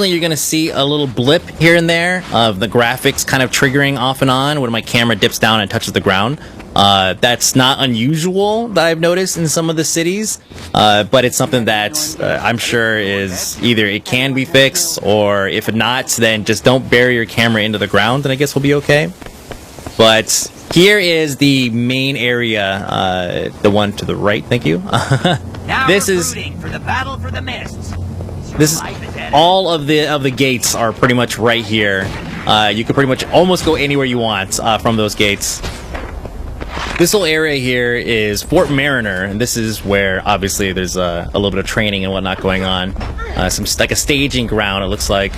occasionally you're going to see a little blip here and there of the graphics kind of triggering off and on when my camera dips down and touches the ground. That's not unusual that I've noticed in some of the cities, but it's something that I'm sure is either it can be fixed, or if not, then just don't bury your camera into the ground and I guess we'll be okay. But here is the main area, the one to the right, thank you. This is for the battle for the mists. This is all of the gates are pretty much right here. You can pretty much almost go anywhere you want from those gates. This whole area here is Fort Mariner, and this is where obviously there's a little bit of training and whatnot going on. Some like a staging ground, it looks like.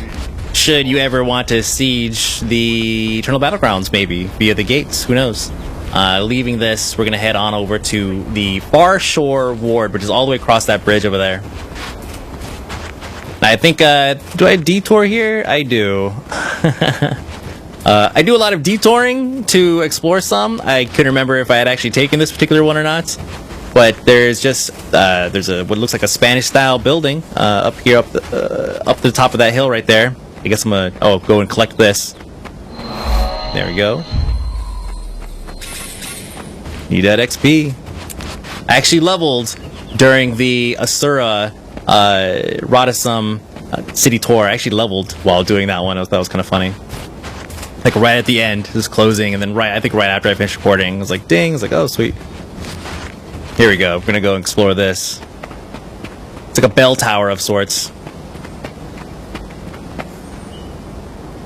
Should you ever want to siege the Eternal Battlegrounds, maybe via the gates, who knows? Leaving this, we're gonna head on over to the Far Shore Ward, which is all the way across that bridge over there. I think, do I detour here? I do. I do a lot of detouring to explore some. I couldn't remember if I had actually taken this particular one or not. But there's just, there's what looks like a Spanish-style building up here, up the top of that hill right there. I guess I'm gonna, go and collect this. There we go. Need that XP. I actually leveled during the Asura Radisum city tour. I actually leveled while doing that one. That was kind of funny. Like right at the end, just closing, and then I think right after I finished recording, I was like, ding, I was like, oh, sweet. Here we go. We're gonna go explore this. It's like a bell tower of sorts.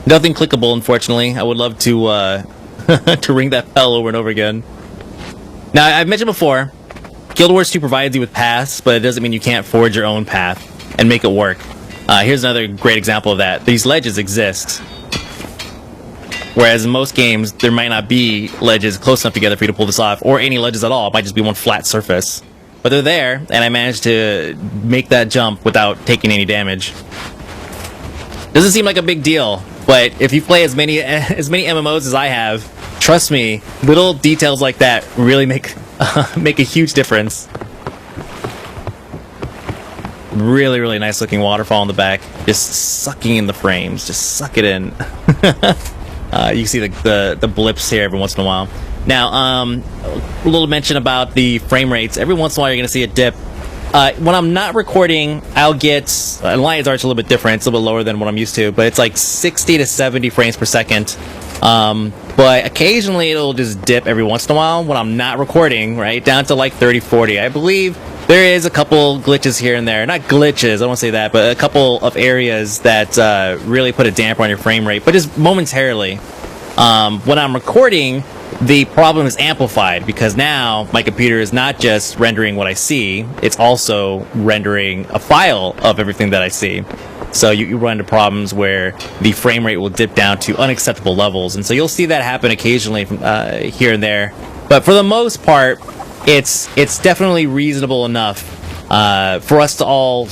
Nothing clickable, unfortunately. I would love to to ring that bell over and over again. Now, I've mentioned before, Guild Wars 2 provides you with paths, but it doesn't mean you can't forge your own path and make it work. Here's another great example of that. These ledges exist. Whereas in most games, there might not be ledges close enough together for you to pull this off, or any ledges at all. It might just be one flat surface. But they're there, and I managed to make that jump without taking any damage. Doesn't seem like a big deal, but if you play as many MMOs as I have, trust me, little details like that really make a huge difference. Really, really nice looking waterfall in the back, just sucking in the frames. Just suck it in. You can see the blips here every once in a while. Now, a little mention about the frame rates. Every once in a while, you're going to see a dip. When I'm not recording, I'll get Lion's Arch a little bit different. It's a little bit lower than what I'm used to, but it's like 60 to 70 frames per second. But occasionally it'll just dip every once in a while when I'm not recording, right? Down to like 30, 40. I believe there is a couple glitches here and there. Not glitches, I don't want to say that, but a couple of areas that really put a damper on your frame rate, but just momentarily. When I'm recording, the problem is amplified because now my computer is not just rendering what I see, it's also rendering a file of everything that I see. So you run into problems where the frame rate will dip down to unacceptable levels, and so you'll see that happen occasionally from here and there. But for the most part, it's definitely reasonable enough for us to all